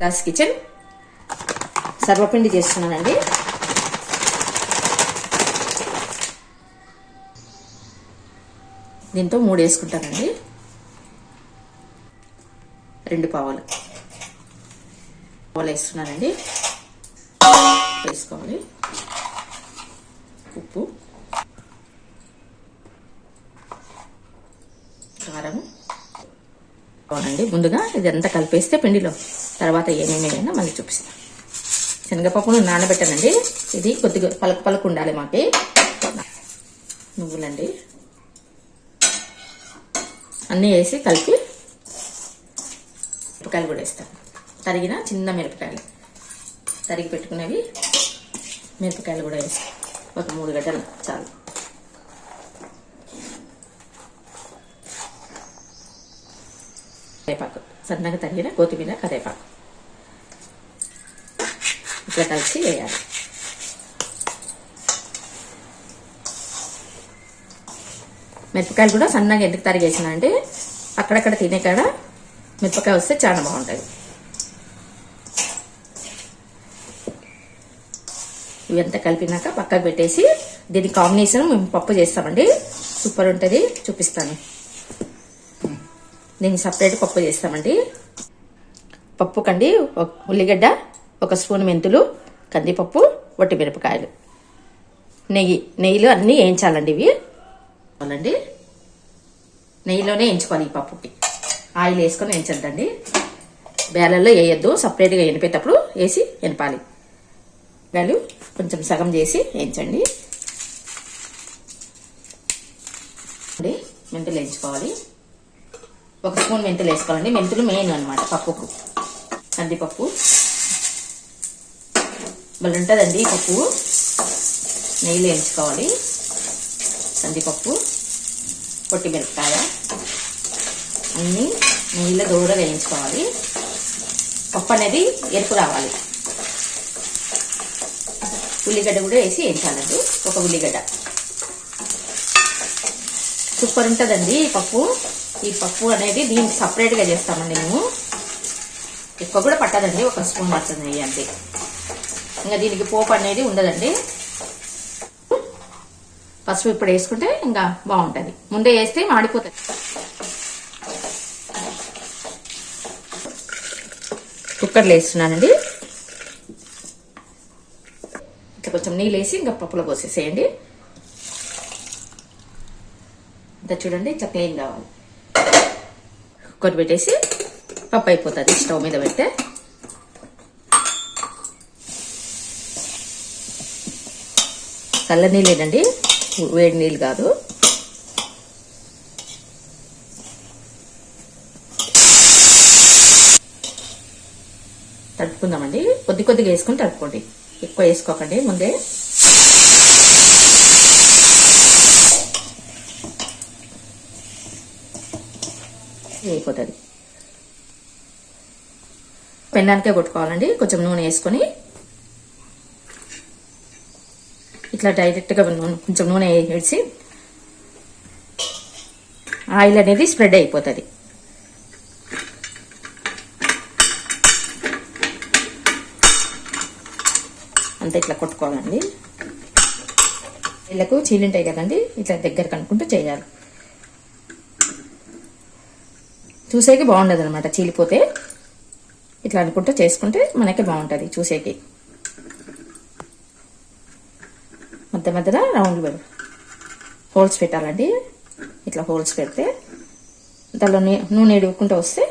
Raj kitchen సర్వపిండి చేస్తున్నానండి. దీంతో 3 వేసుకుంటానండి. 2 పావులు వేస్తున్నానండి. వేసుకోవాలి. ఉప్పు, కారం అవునండి. ముందుగా ఇదంతా కలిపేస్తే పిండిలో తర్వాత ఏమేమైనా మళ్ళీ చూపిస్తాను. శనగపప్పును నానబెట్టానండి. ఇది కొద్దిగా పలుకు ఉండాలి మాకి. నువ్వులండి అన్నీ వేసి కలిపి మిరపకాయలు కూడా వేస్తాను. తరిగిన చిన్న మిరపకాయలు తరిగి పెట్టుకునేవి మిరపకాయలు కూడా వేసి ఒక 3 గడ్డలు చాలు. కరేపాకు, సన్నగా తరిగిన కొత్తిమీర, కరేపాకు ఇట్లా కలిసి వేయాలి. మిరపకాయలు కూడా సన్నగా ఎందుకు తరిగేసిన అంటే అక్కడక్కడ తినే కాడ మిరపకాయ వస్తే చాలా బాగుంటుంది. ఇవంతా కలిపినాక పక్కకు పెట్టేసి దీని కాంబినేషన్ మేము పప్పు చేస్తామండి. సూపర్ ఉంటుంది, చూపిస్తాను. దీన్ని సపరేట్ పప్పు చేస్తామండి. పప్పు కండి ఉల్లిగడ్డ, 1 స్పూన్ మెంతులు, కందిపప్పు, వట్టి మిరపకాయలు, నెయ్యిలో అన్నీ వేయించాలండి. ఇవి అండి నెయ్యిలోనే వేయించుకోవాలి. ఈ పప్పుకి ఆయిల్ వేసుకొని వేయించద్దండి. బేలల్లో వేయద్దు, సపరేట్గా ఎనిపేటప్పుడు వేసి ఎనపాలి. బేలు కొంచెం సగం చేసి వేయించండి. మెంతులు వేయించుకోవాలి. 1 స్పూన్ మెంతులు వేసుకోవాలండి. మెంతులు మెయిన్ అనమాట పప్పుకు. కందిపప్పు మళ్ళీ ఉంటుందండి. పప్పు నెయ్యిలో వేయించుకోవాలి. కందిపప్పు, పొట్టి మిరపకాయ అన్నీ నెయ్యిలో దూరగా వేయించుకోవాలి. పప్పు అనేది ఎరుపు రావాలి. ఉల్లిగడ్డ కూడా వేసి వేయించాలండి. 1 ఉల్లిగడ్డ. సూపర్ ఉంటుందండి ఈ పప్పు. ఈ పప్పు అనేది దీనికి సపరేట్గా చేస్తామండి మేము. ఎక్కువ కూడా పట్టదండి, 1 స్పూన్ పడుతుంది నెయ్యి అంతే. ఇంకా దీనికి పోపు అనేది ఉండదండి. పసుపు ఇప్పుడు వేసుకుంటే ఇంకా బాగుంటుంది. ముందే వేస్తే మాడిపోతుంది. కుక్కర్లో వేస్తున్నానండి. ఇట్లా కొంచెం నీళ్ళు వేసి ఇంకా పప్పులో పోసేసేయండి. ఇంత చూడండి, ఇట్లా క్లీన్ కావాలి. కుక్కర్ పెట్టేసి పప్పు అయిపోతుంది. స్టవ్ మీద పెడితే చల్ల నీళ్ళేనండి, వేడి నీళ్ళు కాదు. తడుపుకుందామండి. కొద్దిగా వేసుకుని తడుపుకోండి, ఎక్కువ వేసుకోకండి ముందే. అయిపోతుంది. పెన్నానికే కొట్టుకోవాలండి. కొంచెం నూనె వేసుకొని ఇట్లా డైరెక్ట్గా కొంచెం నూనె వేసి ఆయిల్ అనేది స్ప్రెడ్ అయిపోతుంది. అంతా ఇట్లా కొట్టుకోవాలండి. వీళ్ళకు చీలింటాయి కదండి, ఇట్లా దగ్గర కనుక్కుంటూ చేయాలి. చూసేకి బాగుండదు అనమాట చీలిపోతే. ఇట్లా అనుకుంటూ చేసుకుంటే మనకి బాగుంటుంది చూసేకి. మధ్యలో రౌండ్లు హోల్స్ పెట్టాలండి. ఇట్లా హోల్స్ పెడితే దానిలో నూనె ఎడుకుంటూ వస్తే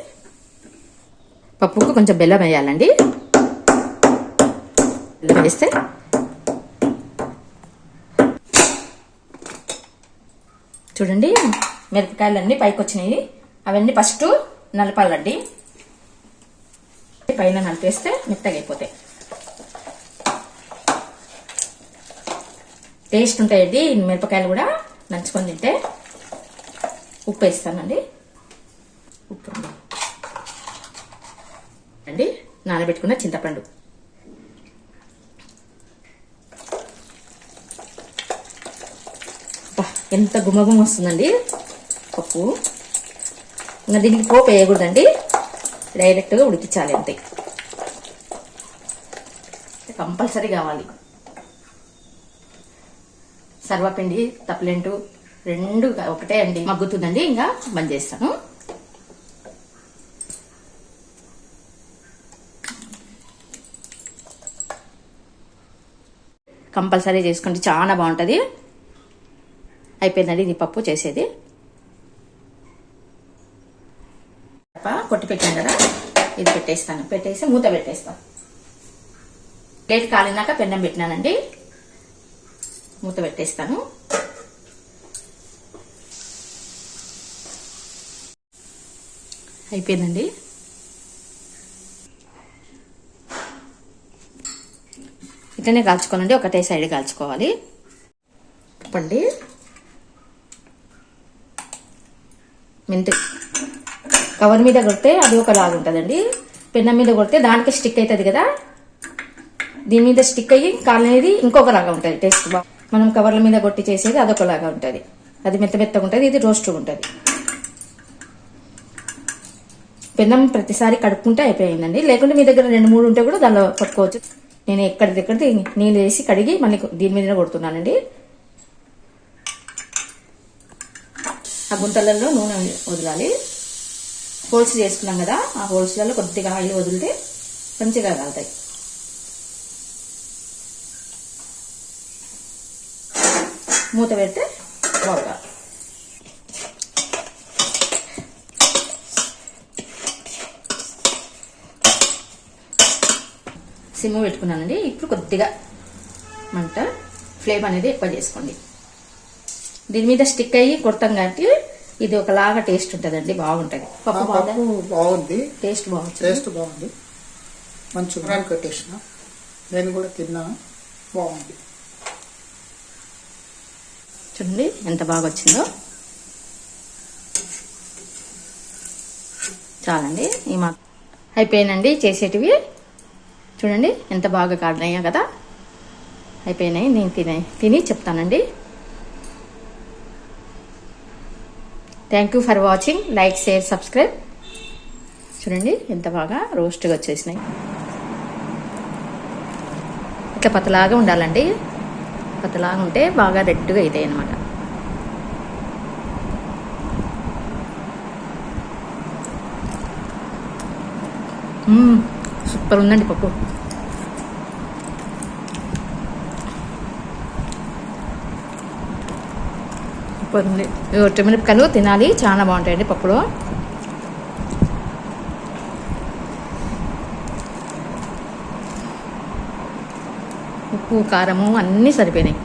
పప్పుకు కొంచెం బెల్లం వేయాలండి. బెల్లం వేస్తే చూడండి మిరపకాయలు అన్నీ పైకి వచ్చినాయి. అవన్నీ ఫస్ట్ నలపాలండి. పైన నలిపేస్తే మెత్తగా అయిపోతాయి. టేస్ట్ ఉంటాయండి మిరపకాయలు కూడా నంచుకొని తింటే. ఉప్పు వేస్తానండి. ఉప్పు అండి, నానబెట్టుకున్న చింతపండు, ఎంత గుమగుమ వస్తుందండి పప్పు. ఇంకా దీనికి పోపు వేయకూడదండి, డైరెక్ట్గా ఉడికించాలి అంతే. కంపల్సరీ కావాలి. సర్వపిండి తప్లెంటు రెండు ఒకటే అండి, మగ్గుతుందండి. ఇంకా బంద్ చేస్తాను. కంపల్సరీ చేసుకుంటే చాలా బాగుంటుంది. అయిపోయిందండి ఇది పప్పు చేసేది. కొట్టి పెట్టాను కదా, ఇది పెట్టేస్తాను. పెట్టేసి మూత పెట్టేస్తాను. ప్లేట్ కాలినాక పెన్నం పెట్టినానండి, మూత పెట్టేస్తాను. అయిపోయిందండి. ఇట్లనే కాల్చుకోవాలండి, ఒకటే సైడ్ కాల్చుకోవాలి. పండి మెంతి కవర్ మీద కొడితే అది ఒకలాగా ఉంటుందండి, పెన్నం మీద కొడితే దానికి స్టిక్ అవుతుంది కదా, దీని మీద స్టిక్ అయ్యి కాలనేది ఇంకొకలాగా ఉంటుంది. టేస్ట్ బాగా మనం కవర్ల మీద కొట్టి చేసేది అదొకలాగా ఉంటుంది. అది మెత్త మెత్తగా ఉంటుంది, ఇది రోస్ట్గా ఉంటుంది. పెన్నం ప్రతిసారి కడుక్కుంటే అయిపోయిందండి. లేకుంటే మీ దగ్గర 2-3 ఉంటే కూడా దానిలో పట్టుకోవచ్చు. నేను ఎక్కడిదెక్కడ నీళ్ళు వేసి కడిగి మళ్ళీ దీని మీద కొడుతున్నానండి. ఆ గుంతలలో నూనె వదలాలి. హోల్స్ చేసుకున్నాం కదా, ఆ హోల్స్లలో కొద్దిగా ఆయిల్ వదిలితే మంచిగా కాలుతాయి. మూత పెడితే బాగా సిమ్ పెట్టుకున్నానండి. ఇప్పుడు కొద్దిగా మంట ఫ్లేమ్ అనేది ఎక్కువ చేసుకోండి. దీని మీద స్టిక్ అయ్యి కొడతాం కాబట్టి ఇది ఒకలాగా టేస్ట్ ఉంటుందండి, బాగుంటుంది. పప్పు బాగుంది, టేస్ట్ బాగుంది. టేస్ట్ బాగుంది, మంచిగా కట్టేసిన. నేను కూడా తిన్నాను, బాగుంది. చూడండి ఎంత బాగా వచ్చిందో. చాలండి, ఈ మా అయిపోయినండి చేసేటివి. చూడండి ఎంత బాగా కాడినాయో కదా, అయిపోయినాయి. నేను తిని చెప్తానండి. Thank you for watching. Like, share, subscribe. చూడండి ఎంత బాగా రోస్ట్గా వచ్చేసినాయి. ఇట్లా పతలాగా ఉండాలండి, పతలాగా ఉంటే బాగా రెడ్గా అవుతాయి అన్నమాట. సూపర్ ఉందండి పప్పు. సూపర్ ఉంది. ఒట్టిమిరపకాయలు తినాలి, చాలా బాగుంటాయండి పప్పులో. ఉప్పు, కారము అన్నీ సరిపోయినాయి.